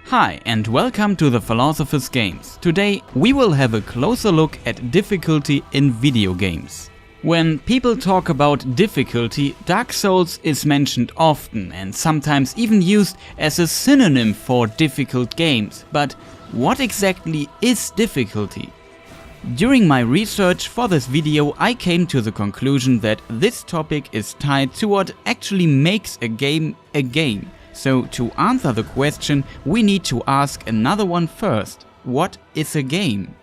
Hi and welcome to the Philosopher's Games. Today we will have a closer look at difficulty in video games. When people talk about difficulty, Dark Souls is mentioned often and sometimes even used as a synonym for difficult games. But what exactly is difficulty? During my research for this video, I came to the conclusion that this topic is tied to what actually makes a game a game. So to answer the question, we need to ask another one first. What is a game?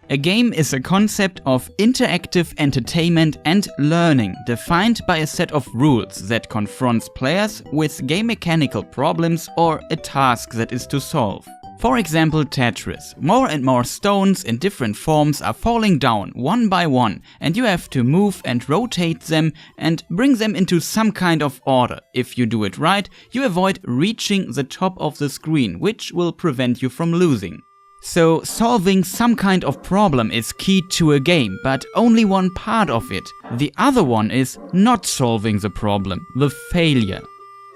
A game is a concept of interactive entertainment and learning defined by a set of rules that confronts players with game mechanical problems or a task that is to solve. For example, Tetris. More and more stones in different forms are falling down one by one, and you have to move and rotate them and bring them into some kind of order. If you do it right, you avoid reaching the top of the screen, which will prevent you from losing. So solving some kind of problem is key to a game, but only one part of it. The other one is not solving the problem, the failure.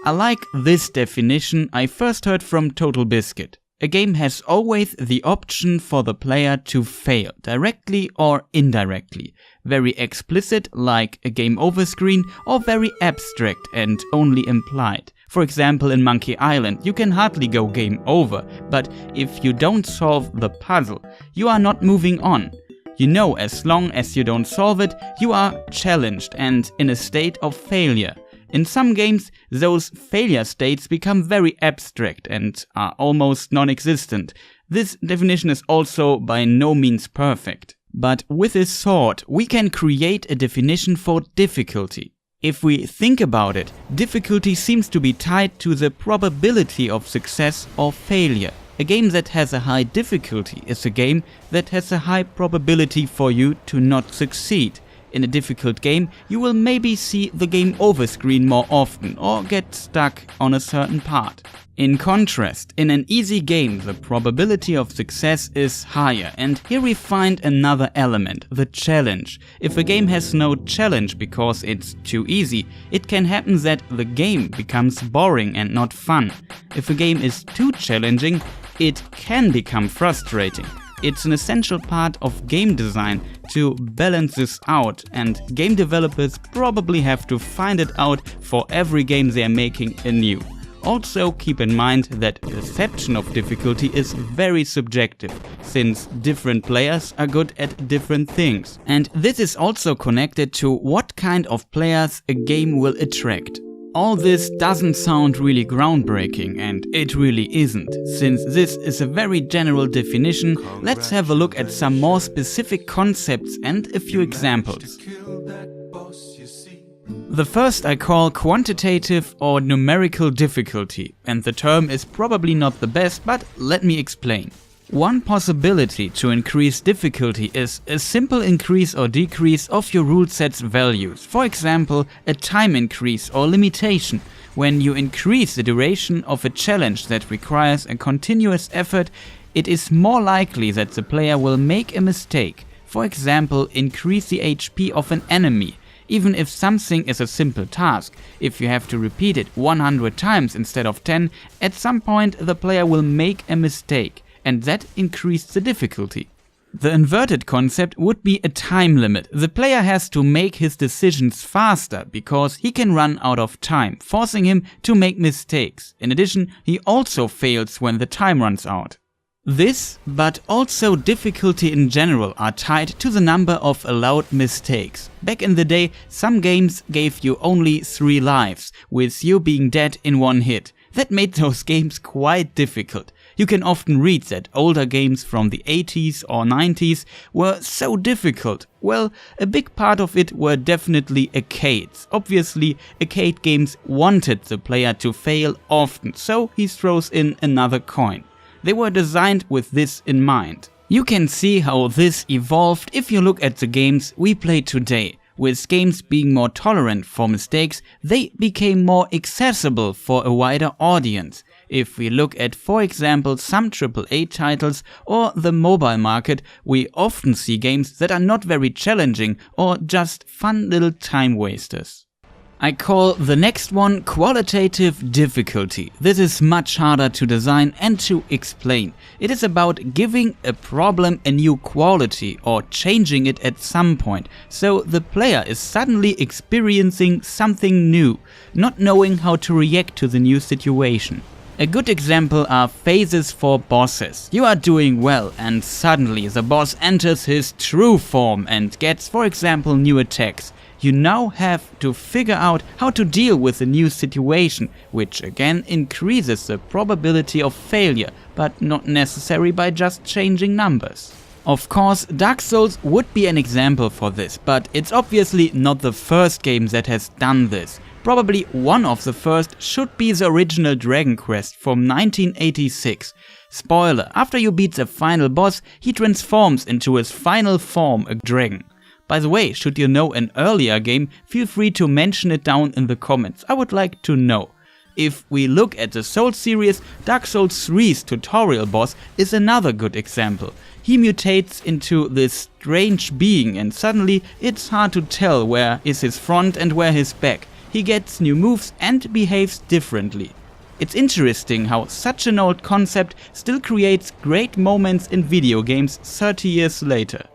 I like this definition I first heard from Total Biscuit. A game has always the option for the player to fail, directly or indirectly. Very explicit, like a game over screen, or very abstract and only implied. For example, in Monkey Island, you can hardly go game over, but if you don't solve the puzzle, you are not moving on. You know, as long as you don't solve it, you are challenged and in a state of failure. In some games, those failure states become very abstract and are almost non-existent. This definition is also by no means perfect. But with this thought, we can create a definition for difficulty. If we think about it, difficulty seems to be tied to the probability of success or failure. A game that has a high difficulty is a game that has a high probability for you to not succeed. In a difficult game, you will maybe see the game over screen more often or get stuck on a certain part. In contrast, in an easy game, the probability of success is higher, and here we find another element, the challenge. If a game has no challenge because it's too easy, it can happen that the game becomes boring and not fun. If a game is too challenging, it can become frustrating. It's an essential part of game design to balance this out, and game developers probably have to find it out for every game they are making anew. Also keep in mind that perception of difficulty is very subjective, since different players are good at different things. And this is also connected to what kind of players a game will attract. All this doesn't sound really groundbreaking, and it really isn't. Since this is a very general definition, let's have a look at some more specific concepts and a few examples. The first I call quantitative or numerical difficulty, and the term is probably not the best, but let me explain. One possibility to increase difficulty is a simple increase or decrease of your rule set's values. For example, a time increase or limitation. When you increase the duration of a challenge that requires a continuous effort, it is more likely that the player will make a mistake. For example, increase the HP of an enemy. Even if something is a simple task, if you have to repeat it 100 times instead of 10, at some point the player will make a mistake. And that increased the difficulty. The inverted concept would be a time limit. The player has to make his decisions faster because he can run out of time, forcing him to make mistakes. In addition, he also fails when the time runs out. This, but also difficulty in general, are tied to the number of allowed mistakes. Back in the day, some games gave you only 3 lives, with you being dead in one hit. That made those games quite difficult. You can often read that older games from the 80s or 90s were so difficult. Well, a big part of it were definitely arcades. Obviously, arcade games wanted the player to fail often, so he throws in another coin. They were designed with this in mind. You can see how this evolved if you look at the games we play today. With games being more tolerant for mistakes, they became more accessible for a wider audience. If we look at, for example, some AAA titles or the mobile market, we often see games that are not very challenging or just fun little time wasters. I call the next one qualitative difficulty. This is much harder to design and to explain. It is about giving a problem a new quality or changing it at some point, so the player is suddenly experiencing something new, not knowing how to react to the new situation. A good example are phases for bosses. You are doing well and suddenly the boss enters his true form and gets, for example, new attacks. You now have to figure out how to deal with the new situation, which again increases the probability of failure, but not necessary by just changing numbers. Of course, Dark Souls would be an example for this, but it's obviously not the first game that has done this. Probably one of the first should be the original Dragon Quest from 1986. Spoiler, after you beat the final boss, he transforms into his final form, a dragon. By the way, should you know an earlier game, feel free to mention it down in the comments, I would like to know. If we look at the Souls series, Dark Souls 3's tutorial boss is another good example. He mutates into this strange being and suddenly it's hard to tell where is his front and where his back. He gets new moves and behaves differently. It's interesting how such an old concept still creates great moments in video games 30 years later.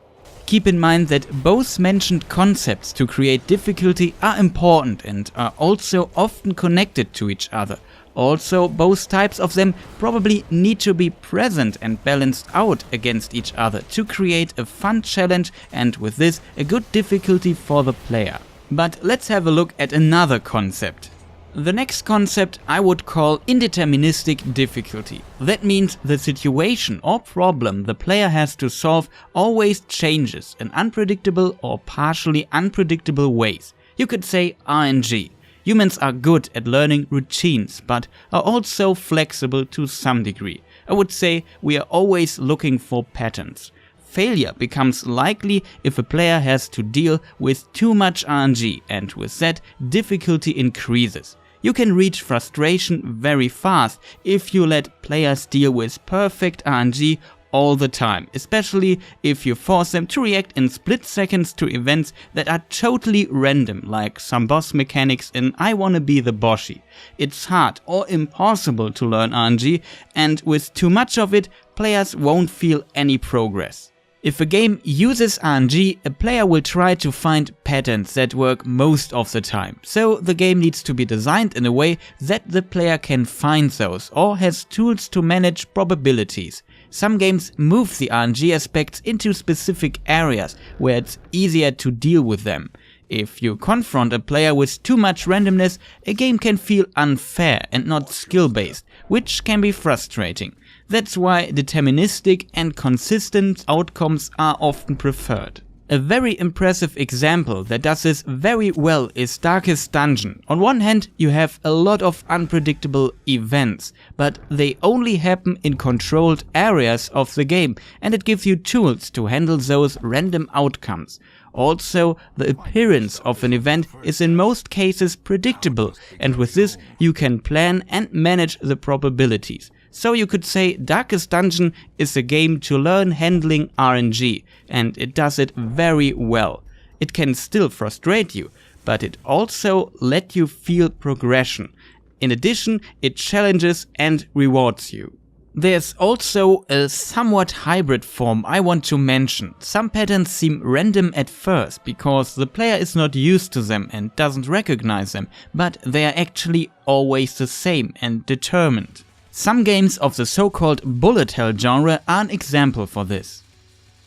Keep in mind that both mentioned concepts to create difficulty are important and are also often connected to each other. Also, both types of them probably need to be present and balanced out against each other to create a fun challenge and with this a good difficulty for the player. But let's have a look at another concept. The next concept I would call indeterministic difficulty. That means the situation or problem the player has to solve always changes in unpredictable or partially unpredictable ways. You could say RNG. Humans are good at learning routines, but are also flexible to some degree. I would say we are always looking for patterns. Failure becomes likely if a player has to deal with too much RNG, and with that, difficulty increases. You can reach frustration very fast if you let players deal with perfect RNG all the time, especially if you force them to react in split seconds to events that are totally random, like some boss mechanics in I Wanna Be the Boshy. It's hard or impossible to learn RNG, and with too much of it, players won't feel any progress. If a game uses RNG, a player will try to find patterns that work most of the time. So the game needs to be designed in a way that the player can find those or has tools to manage probabilities. Some games move the RNG aspects into specific areas where it's easier to deal with them. If you confront a player with too much randomness, a game can feel unfair and not skill-based, which can be frustrating. That's why deterministic and consistent outcomes are often preferred. A very impressive example that does this very well is Darkest Dungeon. On one hand, you have a lot of unpredictable events, but they only happen in controlled areas of the game, and it gives you tools to handle those random outcomes. Also, the appearance of an event is in most cases predictable, and with this you can plan and manage the probabilities. So you could say Darkest Dungeon is a game to learn handling RNG, and it does it very well. It can still frustrate you, but it also lets you feel progression. In addition, it challenges and rewards you. There's also a somewhat hybrid form I want to mention. Some patterns seem random at first because the player is not used to them and doesn't recognize them, but they are actually always the same and determined. Some games of the so-called bullet hell genre are an example for this.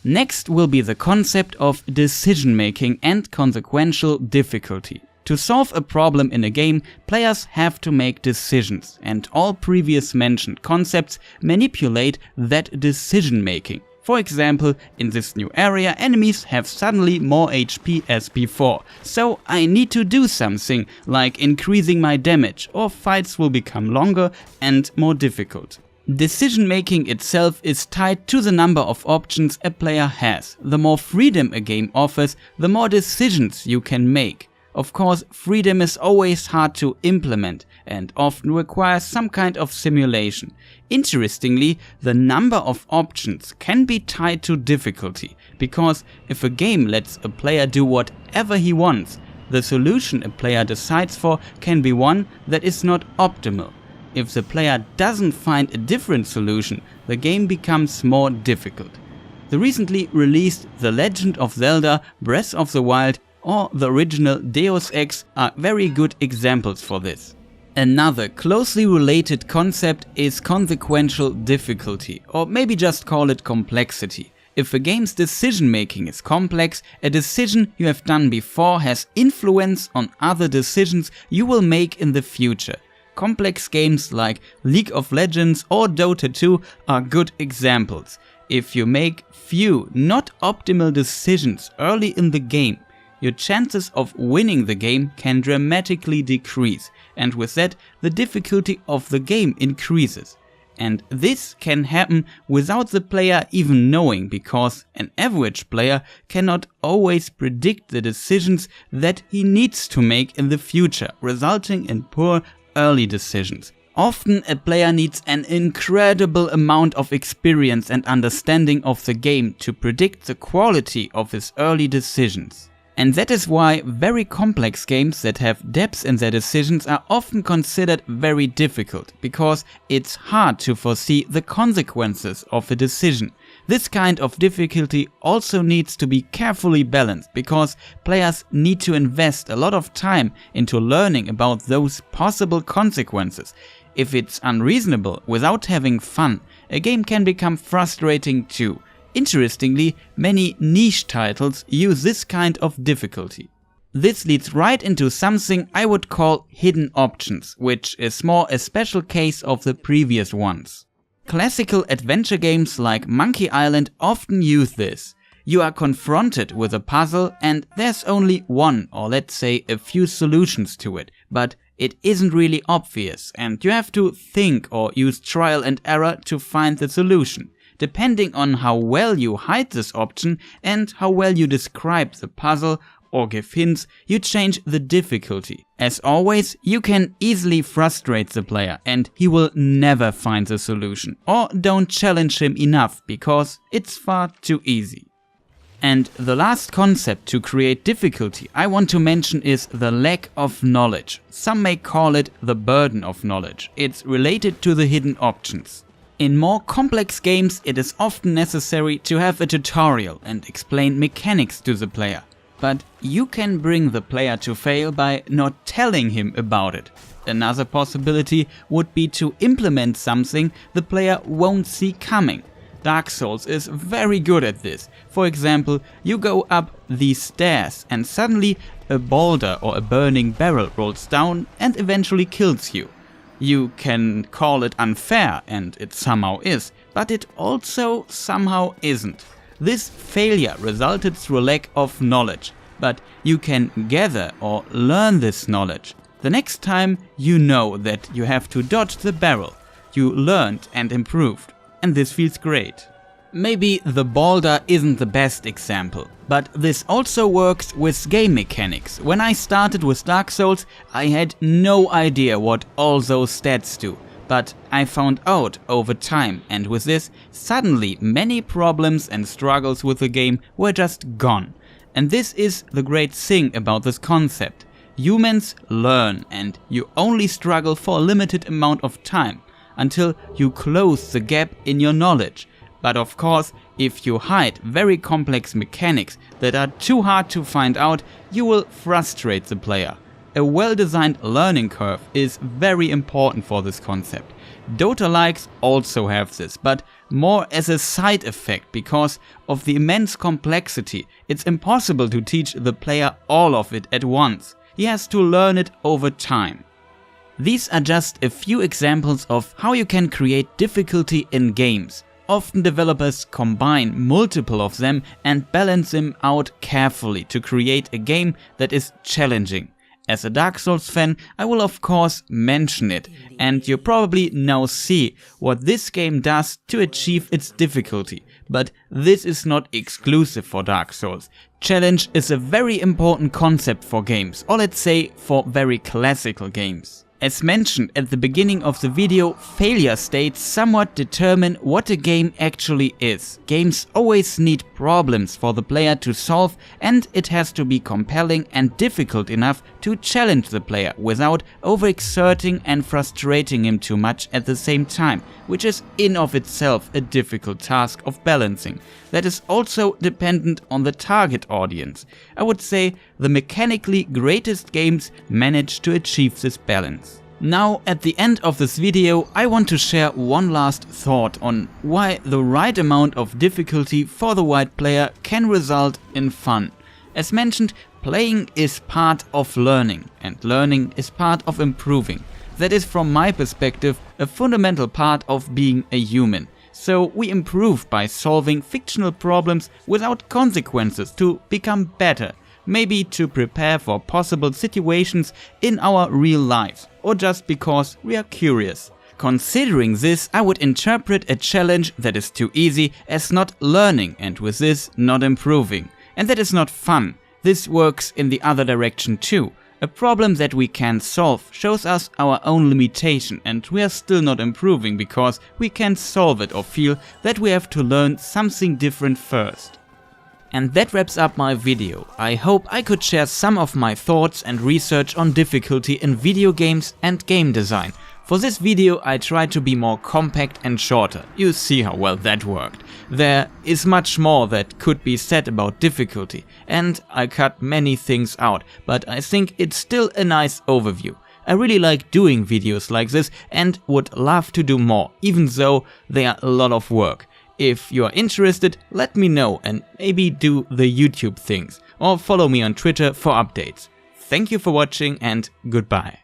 Next will be the concept of decision making and consequential difficulty. To solve a problem in a game, players have to make decisions, and all previous mentioned concepts manipulate that decision making. For example, in this new area, enemies have suddenly more HP as before, so I need to do something, like increasing my damage, or fights will become longer and more difficult. Decision making itself is tied to the number of options a player has. The more freedom a game offers, the more decisions you can make. Of course, freedom is always hard to implement and often requires some kind of simulation. Interestingly, the number of options can be tied to difficulty, because if a game lets a player do whatever he wants, the solution a player decides for can be one that is not optimal. If the player doesn't find a different solution, the game becomes more difficult. The recently released The Legend of Zelda Breath of the Wild or the original Deus Ex are very good examples for this. Another closely related concept is consequential difficulty, or maybe just call it complexity. If a game's decision making is complex, a decision you have done before has influence on other decisions you will make in the future. Complex games like League of Legends or Dota 2 are good examples. If you make few, not optimal decisions early in the game, your chances of winning the game can dramatically decrease, and with that, the difficulty of the game increases. And this can happen without the player even knowing, because an average player cannot always predict the decisions that he needs to make in the future, resulting in poor early decisions. Often a player needs an incredible amount of experience and understanding of the game to predict the quality of his early decisions. And that is why very complex games that have depth in their decisions are often considered very difficult, because it's hard to foresee the consequences of a decision. This kind of difficulty also needs to be carefully balanced, because players need to invest a lot of time into learning about those possible consequences. If it's unreasonable without having fun, a game can become frustrating too. Interestingly, many niche titles use this kind of difficulty. This leads right into something I would call hidden options, which is more a special case of the previous ones. Classical adventure games like Monkey Island often use this. You are confronted with a puzzle and there's only one, or let's say a few solutions to it, but it isn't really obvious and you have to think or use trial and error to find the solution. Depending on how well you hide this option and how well you describe the puzzle or give hints, you change the difficulty. As always, you can easily frustrate the player and he will never find the solution, or don't challenge him enough because it's far too easy. And the last concept to create difficulty I want to mention is the lack of knowledge. Some may call it the burden of knowledge. It's related to the hidden options. In more complex games, it is often necessary to have a tutorial and explain mechanics to the player. But you can bring the player to fail by not telling him about it. Another possibility would be to implement something the player won't see coming. Dark Souls is very good at this. For example, you go up these stairs and suddenly a boulder or a burning barrel rolls down and eventually kills you. You can call it unfair, and it somehow is, but it also somehow isn't. This failure resulted through a lack of knowledge, but you can gather or learn this knowledge. The next time you know that you have to dodge the barrel, you learned and improved, and this feels great. Maybe the boulder isn't the best example, but this also works with game mechanics. When I started with Dark Souls, I had no idea what all those stats do, but I found out over time, and with this, suddenly many problems and struggles with the game were just gone. And this is the great thing about this concept. Humans learn, and you only struggle for a limited amount of time, until you close the gap in your knowledge. But of course, if you hide very complex mechanics that are too hard to find out, you will frustrate the player. A well-designed learning curve is very important for this concept. Dota-likes also have this, but more as a side effect because of the immense complexity. It's impossible to teach the player all of it at once. He has to learn it over time. These are just a few examples of how you can create difficulty in games. Often developers combine multiple of them and balance them out carefully to create a game that is challenging. As a Dark Souls fan, I will of course mention it, and you probably now see what this game does to achieve its difficulty. But this is not exclusive for Dark Souls. Challenge is a very important concept for games, or let's say for very classical games. As mentioned at the beginning of the video, failure states somewhat determine what a game actually is. Games always need problems for the player to solve, and it has to be compelling and difficult enough to challenge the player without overexerting and frustrating him too much at the same time, which is in of itself a difficult task of balancing. That is also dependent on the target audience. I would say the mechanically greatest games manage to achieve this balance. Now, at the end of this video, I want to share one last thought on why the right amount of difficulty for the right player can result in fun. As mentioned, playing is part of learning, and learning is part of improving. That is, from my perspective, a fundamental part of being a human. So we improve by solving fictional problems without consequences to become better. Maybe to prepare for possible situations in our real lives, or just because we are curious. Considering this, I would interpret a challenge that is too easy as not learning, and with this not improving. And that is not fun. This works in the other direction too. A problem that we can solve shows us our own limitation, and we are still not improving because we can't solve it or feel that we have to learn something different first. And that wraps up my video. I hope I could share some of my thoughts and research on difficulty in video games and game design. For this video I tried to be more compact and shorter. You see how well that worked. There is much more that could be said about difficulty, and I cut many things out, but I think it's still a nice overview. I really like doing videos like this and would love to do more, even though they are a lot of work. If you're interested, let me know and maybe do the YouTube things, or follow me on Twitter for updates. Thank you for watching and goodbye.